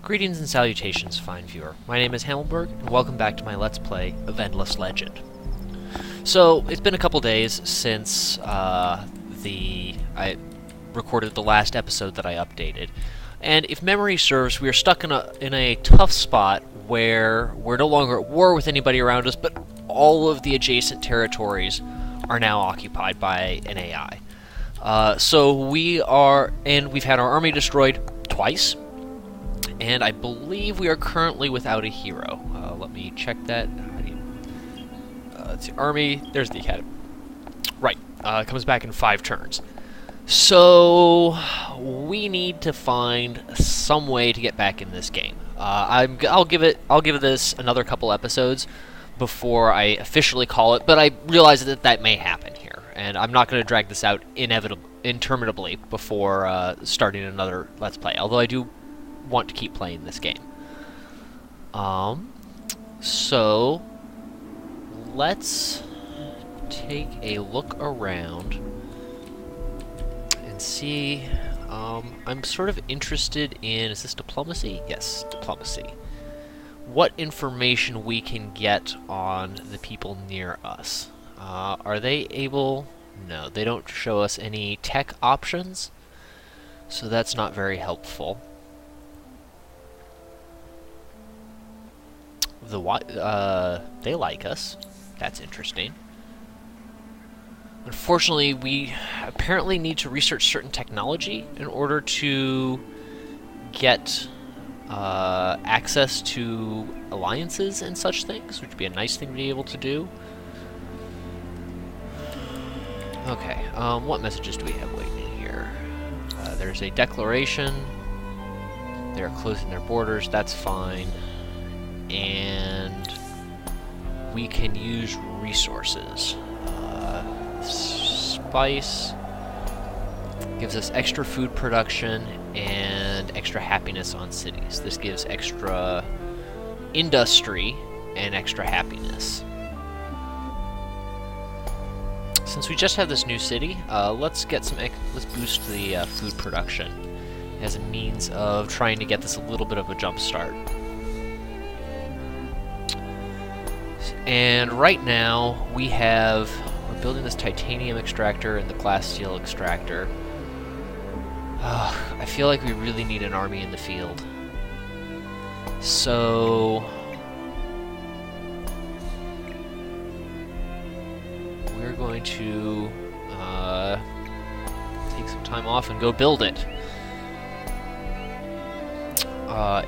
Greetings and salutations, fine viewer. My name is Hamilberg, and welcome back to my Let's Play of Endless Legend. So, it's been a couple days since I recorded the last episode that I updated, and if memory serves, we are stuck in a tough spot where we're no longer at war with anybody around us, but all of the adjacent territories are now occupied by an AI. We've had our army destroyed twice. And I believe we are currently without a hero. Let me check that. Let's see, army. There's the academy. Right. It comes back in 5 turns. So we need to find some way to get back in this game. I'll give this another couple episodes before I officially call it. But I realize that may happen here, and I'm not going to drag this out interminably before starting another Let's Play. Although I do want to keep playing this game. So let's take a look around and see. I'm sort of interested in, is this diplomacy? Yes, diplomacy. What information we can get on the people near us. Are they able? No, they don't show us any tech options, so that's not very helpful. They like us. That's interesting. Unfortunately, we apparently need to research certain technology in order to get access to alliances and such things, which would be a nice thing to be able to do. Okay, what messages do we have waiting in here? There's a declaration. They're closing their borders. That's fine. And we can use resources. Spice gives us extra food production and extra happiness on cities. This gives extra industry and extra happiness. Since we just have this new city, let's boost the food production as a means of trying to get this a little bit of a jump start. And right now, we're building this titanium extractor and the glass steel extractor. I feel like we really need an army in the field. So we're going to take some time off and go build it.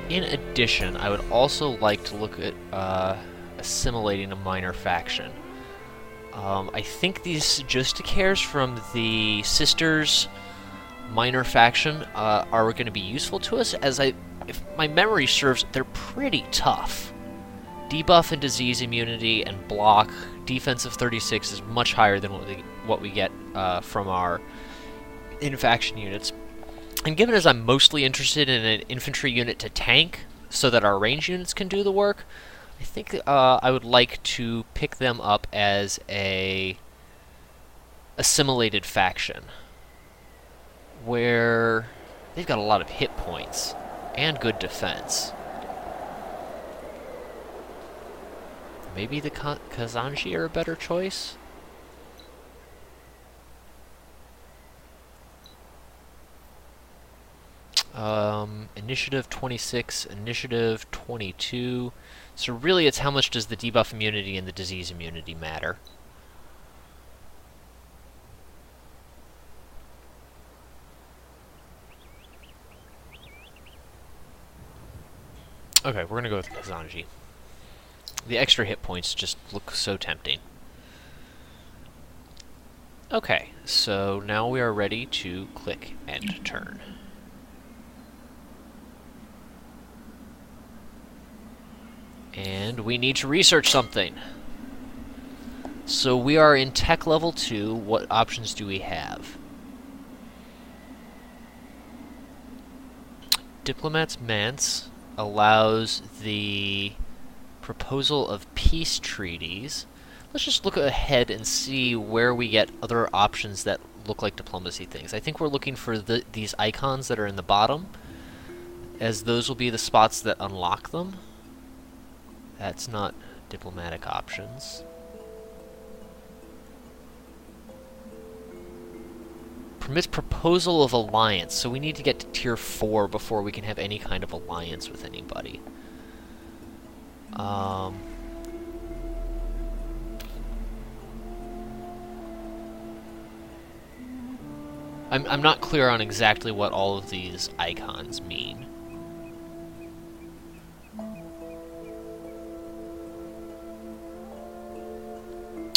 In addition, I would also like to look at assimilating a minor faction. I think these Justicaires from the Sisters minor faction are going to be useful to us, as if my memory serves, they're pretty tough. Debuff and disease immunity and block. Defense of 36 is much higher than what we get from our in-faction units. And given as I'm mostly interested in an infantry unit to tank, so that our range units can do the work, I think I would like to pick them up as a assimilated faction, where they've got a lot of hit points and good defense. Maybe the Kazanji are a better choice? Initiative 26, initiative 22. So really, it's how much does the debuff immunity and the disease immunity matter. Okay, we're gonna go with Kazanji. The extra hit points just look so tempting. Okay, so now we are ready to click End Turn. And we need to research something. So we are in tech level 2. What options do we have? Diplomat's Manse allows the proposal of peace treaties. Let's just look ahead and see where we get other options that look like diplomacy things. I think we're looking for these icons that are in the bottom. as those will be the spots that unlock them. That's not diplomatic options. Permits proposal of alliance, so we need to get to tier 4 before we can have any kind of alliance with anybody. I'm not clear on exactly what all of these icons mean.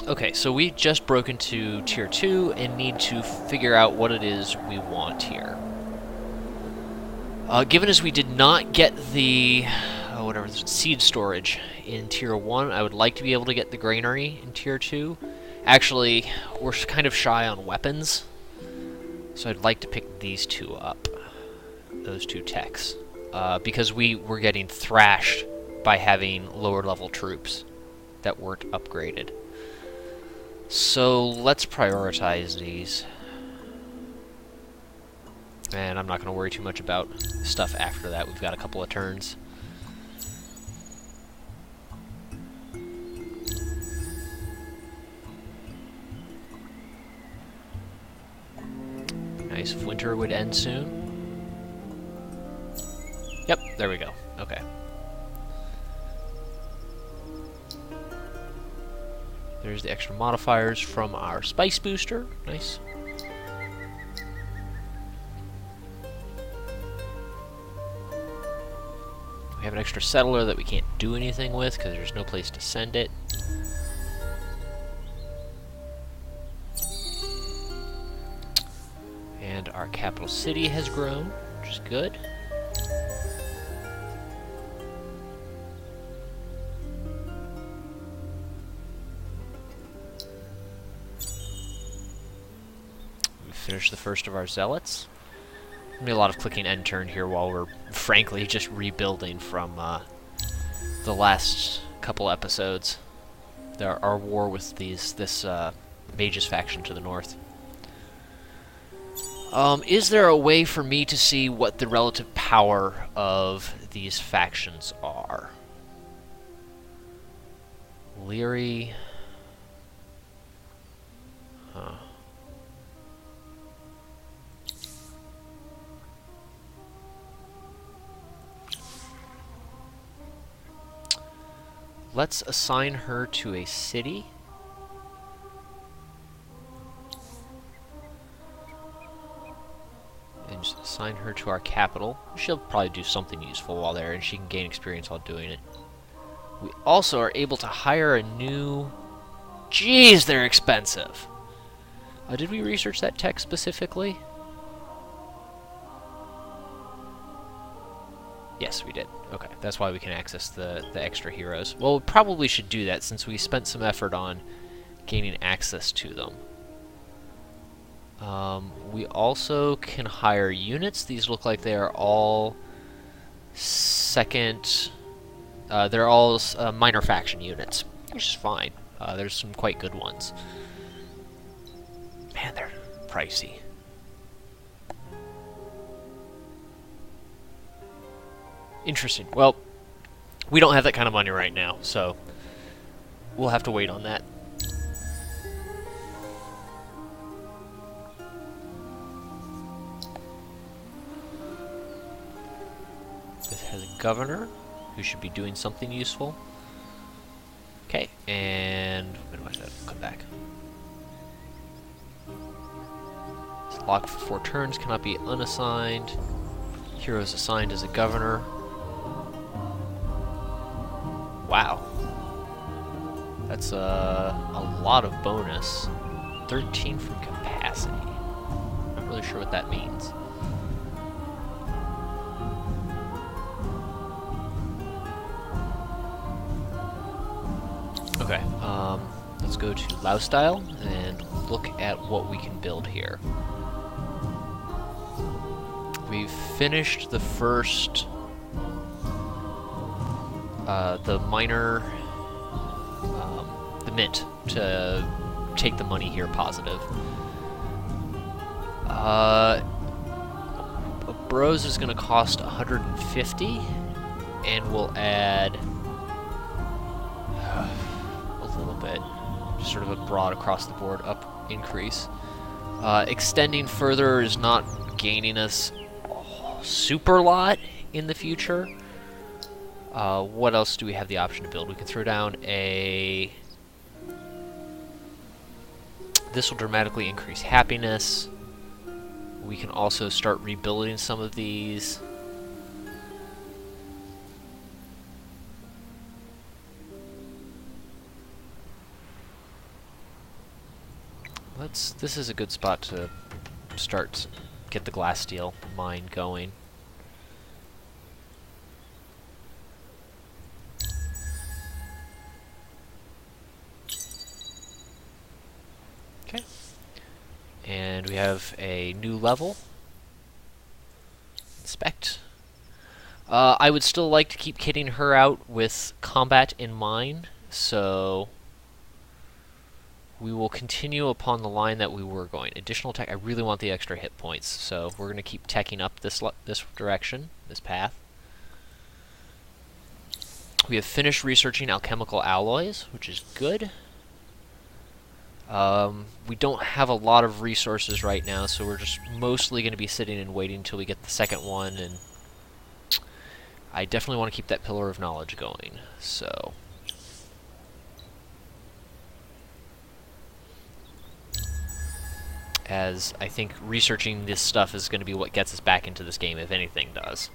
Okay, so we just broke into tier 2 and need to figure out what it is we want here. Given as we did not get the seed storage in tier 1, I would like to be able to get the granary in tier 2. Actually, we're kind of shy on weapons, so I'd like to pick these two up, those two techs, because we were getting thrashed by having lower level troops that weren't upgraded. So let's prioritize these. And I'm not going to worry too much about stuff after that. We've got a couple of turns. Nice, if winter would end soon. Yep, there we go. Okay. There's the extra modifiers from our spice booster. Nice. We have an extra settler that we can't do anything with because there's no place to send it. And our capital city has grown, which is good. Finish the first of our zealots. There'll be a lot of clicking end turn here while we're frankly just rebuilding from the last couple episodes. Our war with this mages faction to the north. Is there a way for me to see what the relative power of these factions are? Leary. Huh. Let's assign her to a city. And just assign her to our capital. She'll probably do something useful while there, and she can gain experience while doing it. We also are able to hire a new... Jeez, they're expensive! Did we research that tech specifically? Yes, we did. Okay, that's why we can access the extra heroes. Well, we probably should do that since we spent some effort on gaining access to them. We also can hire units. These look like they are all second... they're all minor faction units, which is fine. There's some quite good ones. Man, they're pricey. Interesting. Well, we don't have that kind of money right now, so we'll have to wait on that. This has a governor who should be doing something useful. Okay, and minimize that. Come back. It's locked for 4 turns, cannot be unassigned. Heroes assigned as a governor. Wow. That's a lot of bonus. 13 from capacity. Not really sure what that means. Okay, let's go to Laustyle and look at what we can build here. We've finished the first, the minor, the mint to take the money here positive. Bros is going to cost 150, and we'll add a little bit, just sort of a broad across the board up increase. Extending further is not gaining us a super lot in the future. What else do we have the option to build? We can throw down a... This will dramatically increase happiness. We can also start rebuilding some of these. This is a good spot to get the glass steel mine going. Okay. And we have a new level. Inspect. I would still like to keep kitting her out with combat in mind, so we will continue upon the line that we were going. Additional tech. I really want the extra hit points, so we're going to keep teching up this direction, this path. We have finished researching alchemical alloys, which is good. We don't have a lot of resources right now, so we're just mostly going to be sitting and waiting until we get the second one, and I definitely want to keep that Pillar of Knowledge going, so... As I think researching this stuff is going to be what gets us back into this game, if anything does.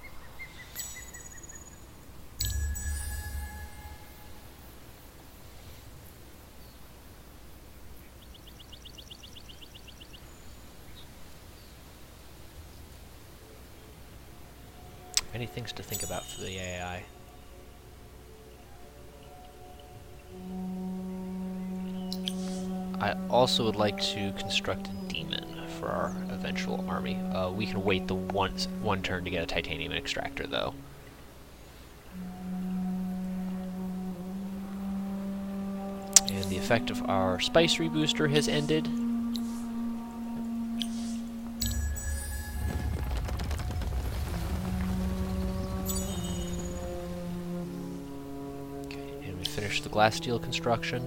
Many things to think about for the AI. I also would like to construct a demon for our eventual army. We can wait the one turn to get a titanium extractor, though. And the effect of our spice rebooster has ended. Finish the glass steel construction.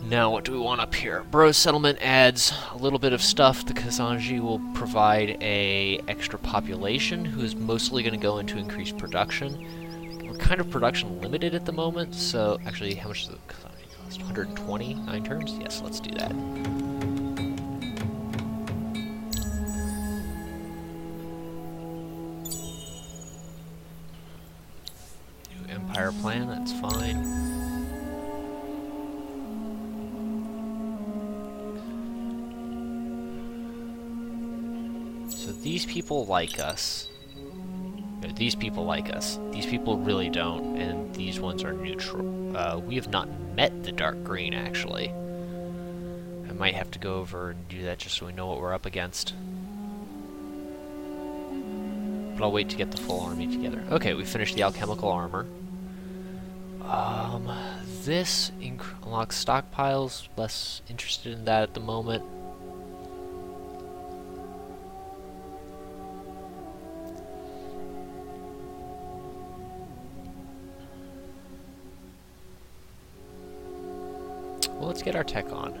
Now what do we want up here? Bros Settlement adds a little bit of stuff. The Kazanji will provide a extra population who is mostly going to go into increased production. We're kind of production limited at the moment, so actually how much does the Kazanji cost? 120? 9 turns? Yes, let's do that. Empire plan, that's fine. So these people like us. No, these people like us. These people really don't, and these ones are neutral. We have not met the dark green, actually. I might have to go over and do that just so we know what we're up against. But I'll wait to get the full army together. Okay, we finished the alchemical armor. This unlocks stockpiles. Less interested in that at the moment. Well, let's get our tech on.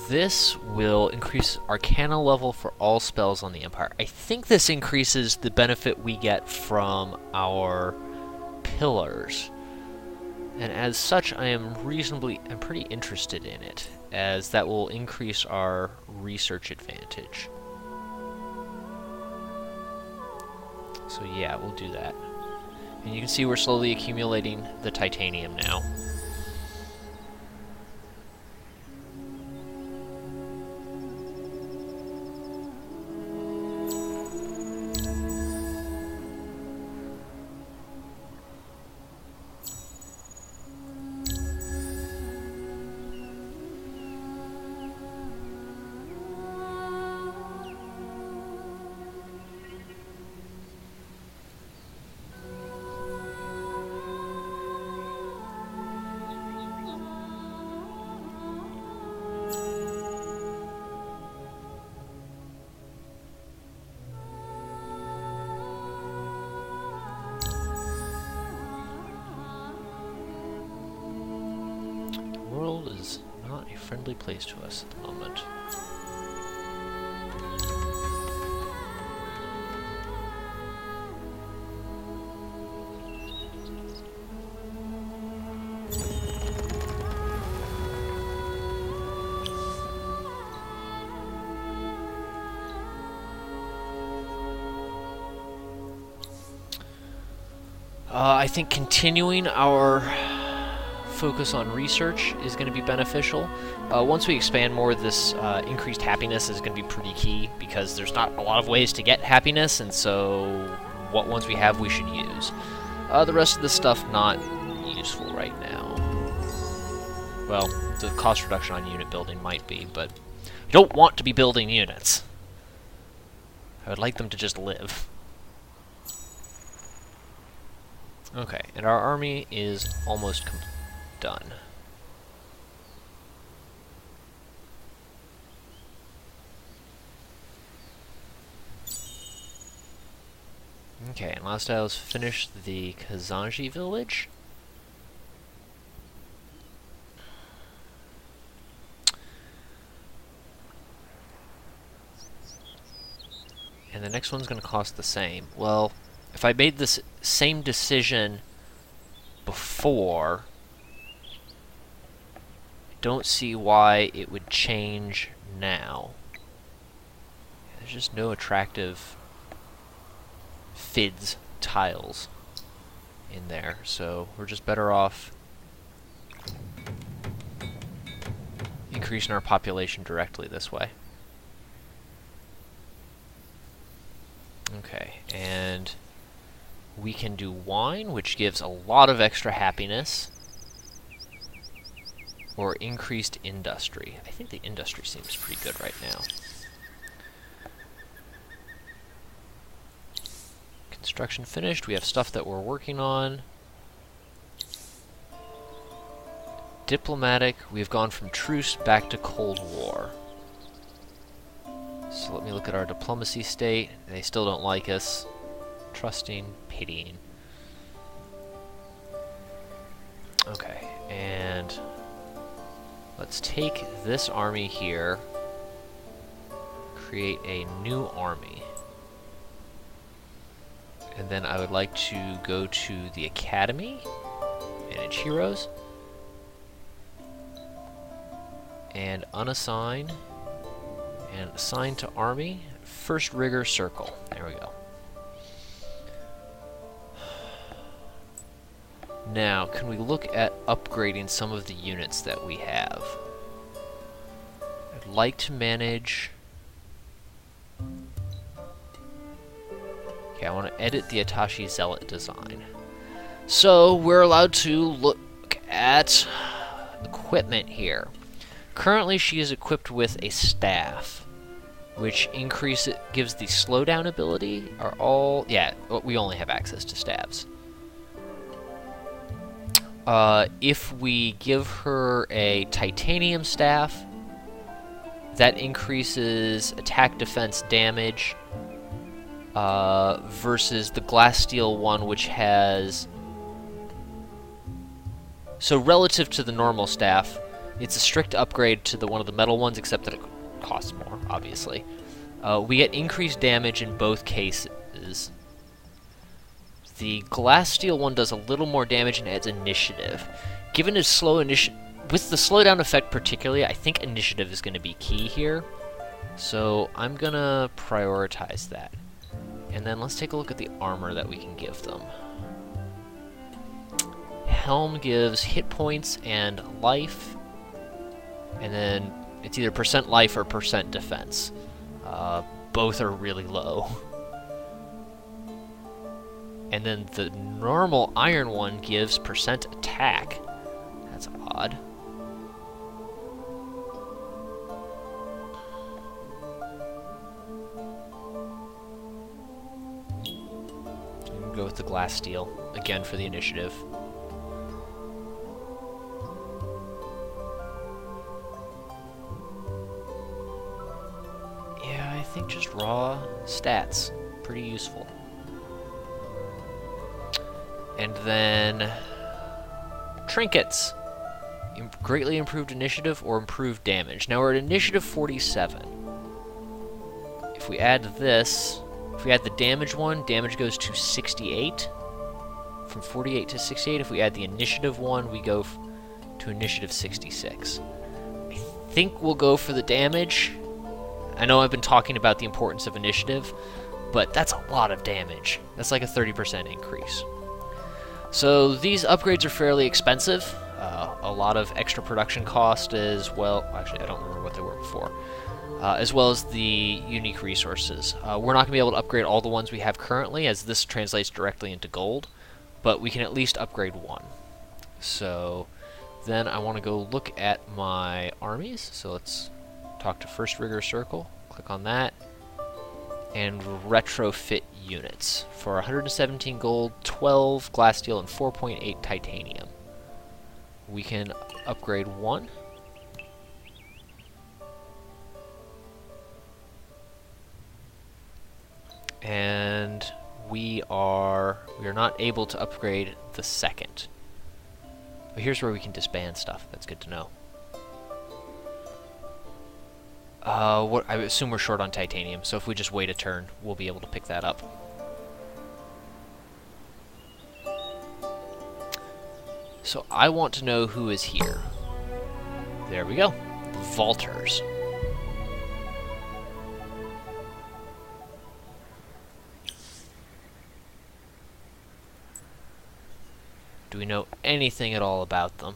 This will increase Arcana level for all spells on the Empire. I think this increases the benefit we get from our pillars. And as such, I'm pretty interested in it, as that will increase our research advantage. So yeah, we'll do that. And you can see we're slowly accumulating the titanium now. friendly place to us at the moment. I think continuing our focus on research is going to be beneficial. Once we expand more, this increased happiness is going to be pretty key, because there's not a lot of ways to get happiness, and so what ones we have we should use. The rest of the stuff not useful right now. Well, the cost reduction on unit building might be, but I don't want to be building units. I would like them to just live. Okay, and our army is almost done. Okay, and last I was finished the Kazanji village. And the next one's going to cost the same. Well, if I made this same decision before, I don't see why it would change now. There's just no attractive FIDS tiles in there, so we're just better off increasing our population directly this way. Okay, and we can do wine, which gives a lot of extra happiness, or increased industry. I think the industry seems pretty good right now. Construction finished. We have stuff that we're working on. Diplomatic, we've gone from truce back to Cold War. So let me look at our diplomacy state. They still don't like us. Trusting, pitying. Okay, and let's take this army here, create a new army. And then I would like to go to the Academy, manage heroes, and unassign, and assign to army, first rigor circle. There we go. Now, can we look at upgrading some of the units that we have? I'd like to manage... Okay, I want to edit the Atashi Zealot design. So, we're allowed to look at equipment here. Currently, she is equipped with a staff, which gives the slowdown ability. We only have access to staves. If we give her a titanium staff, that increases attack, defense, damage, versus the glass steel one, which has... So relative to the normal staff, it's a strict upgrade to one of the metal ones, except that it costs more, obviously. We get increased damage in both cases. The glass steel one does a little more damage and adds initiative. Given his slow initiative, with the slowdown effect particularly, I think initiative is going to be key here. So I'm going to prioritize that. And then let's take a look at the armor that we can give them. Helm gives hit points and life. And then it's either percent life or percent defense. Both are really low. And then the normal iron one gives percent attack. That's odd. We can go with the glass steel, again for the initiative. Yeah, I think just raw stats. Pretty useful. And then trinkets. Greatly improved initiative or improved damage. Now we're at initiative 47. If we add this, if we add the damage one, damage goes to 68. From 48 to 68. If we add the initiative one, we go to initiative 66. I think we'll go for the damage. I know I've been talking about the importance of initiative, but that's a lot of damage. That's like a 30% increase. So these upgrades are fairly expensive. A lot of extra production cost as well. Actually, I don't remember what they were before. As well as the unique resources. We're not going to be able to upgrade all the ones we have currently, as this translates directly into gold, but we can at least upgrade one. So then I want to go look at my armies. So let's talk to First Rigger Circle. Click on that. And retrofit units for 117 gold, 12 glass steel, and 4.8 titanium. We can upgrade one. And we are not able to upgrade the second. But here's where we can disband stuff. That's good to know. What I assume we're short on titanium, so if we just wait a turn, we'll be able to pick that up. So I want to know who is here. There we go. Vaulters. Do we know anything at all about them?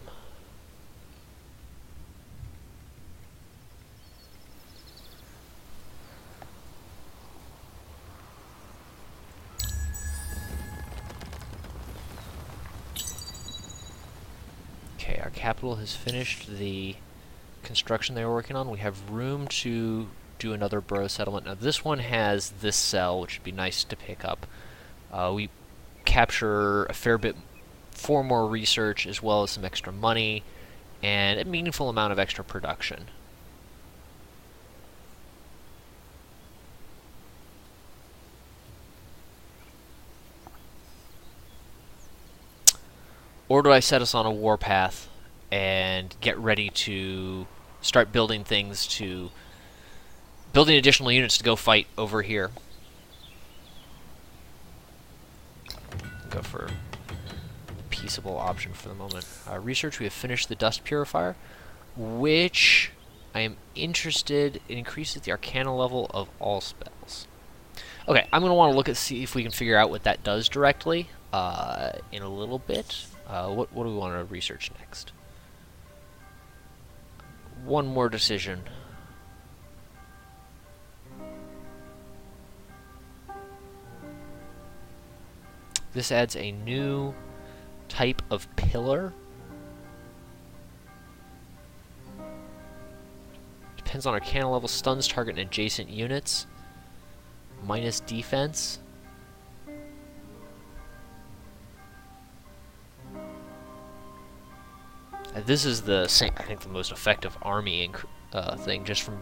Okay, our capital has finished the construction they were working on. We have room to do another borough settlement. Now this one has this cell, which would be nice to pick up. We capture a fair bit for more research, as well as some extra money, and a meaningful amount of extra production. Or do I set us on a warpath and get ready to start building things building additional units to go fight over here? Go for a peaceable option for the moment. Research, we have finished the dust purifier, which I am interested. It increases the arcana level of all spells. Okay, I'm going to want to look at see if we can figure out what that does directly in a little bit. What do we want to research next? One more decision. This adds a new type of pillar. Depends on arcana level, stuns target and adjacent units. Minus defense. This is the same, I think, the most effective army thing, just from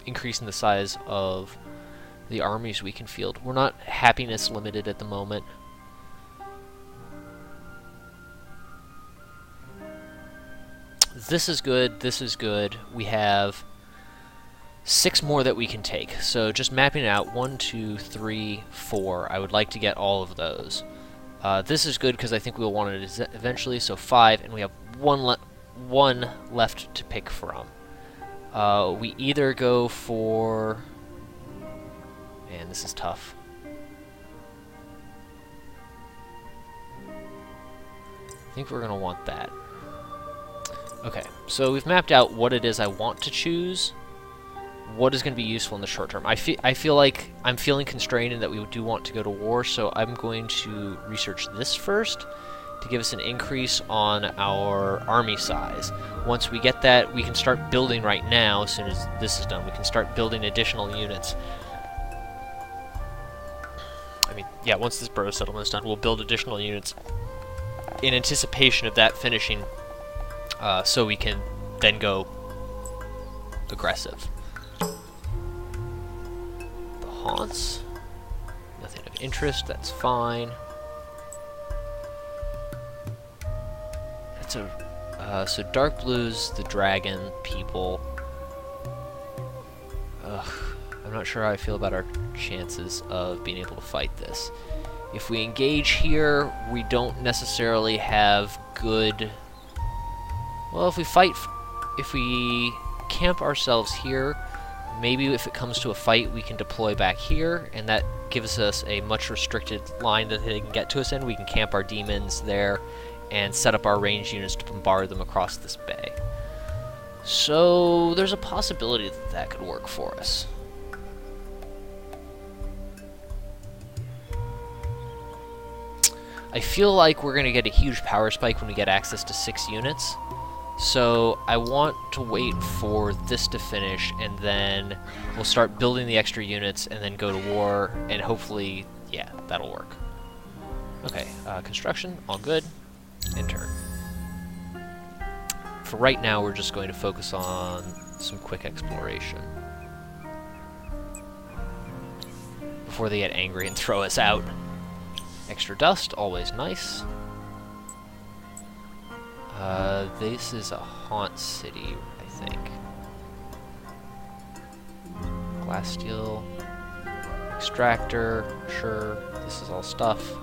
increasing the size of the armies we can field. We're not happiness limited at the moment. This is good, this is good. We have 6 more that we can take. So just mapping it out, 1, 2, 3, 4. I would like to get all of those. This is good because I think we'll want it eventually, so 5, and we have one left to pick from. We either go for... Man, this is tough. I think we're going to want that. Okay, so we've mapped out what it is I want to choose. What is going to be useful in the short term. I feel like I'm feeling constrained in that we do want to go to war, so I'm going to research this first to give us an increase on our army size. Once we get that, we can start building right now. As soon as this is done, we can start building additional units. I mean, yeah, once this borough settlement is done, we'll build additional units in anticipation of that finishing, so we can then go aggressive. The haunts, nothing of interest, that's fine. That's a So dark blue's the dragon people. Ugh, I'm not sure how I feel about our chances of being able to fight this. If we engage here, we don't necessarily have good... Well, if we camp ourselves here, maybe if it comes to a fight, we can deploy back here, and that gives us a much restricted line that they can get to us in. We can camp our demons there and set up our ranged units to bombard them across this bay. So there's a possibility that that could work for us. I feel like we're going to get a huge power spike when we get access to 6 units. So I want to wait for this to finish, and then we'll start building the extra units and then go to war, and hopefully, yeah, that'll work. Okay, construction, all good. Enter. For right now, we're just going to focus on some quick exploration before they get angry and throw us out. Extra dust, always nice. This is a haunt city, I think. Glass steel, extractor, sure, this is all stuff.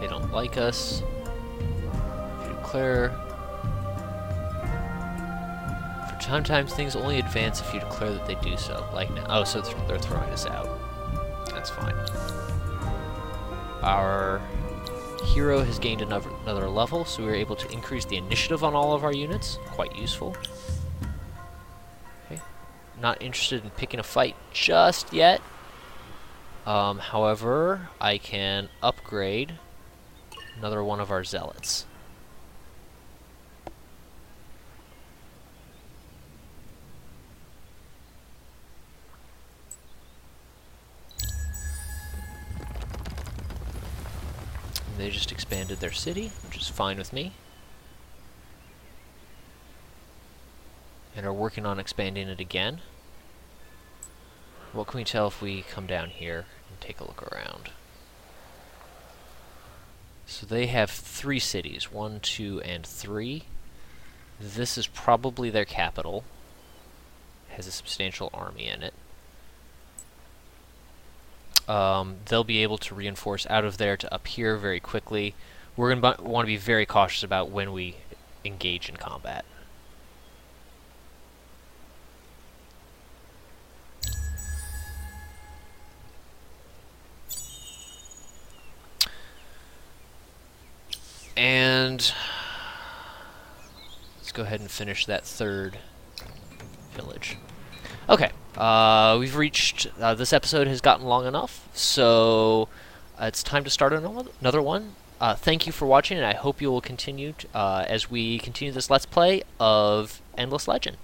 They don't like us. If you declare... Sometimes things only advance if you declare that they do so. Like now. Oh, so they're throwing us out. That's fine. Our hero has gained another level, so we were able to increase the initiative on all of our units. Quite useful. Okay. Not interested in picking a fight just yet. However, I can upgrade another one of our zealots. They just expanded their city, which is fine with me. And are working on expanding it again. What can we tell if we come down here and take a look around? So they have 3 cities, 1, 2, and 3. This is probably their capital. It has a substantial army in it. They'll be able to reinforce out of there to up here very quickly. We're going to want to be very cautious about when we engage in combat. And let's go ahead and finish that 3rd village. Okay. We've reached, this episode has gotten long enough, so it's time to start another one. Thank you for watching, and I hope you will continue as we continue this Let's Play of Endless Legend.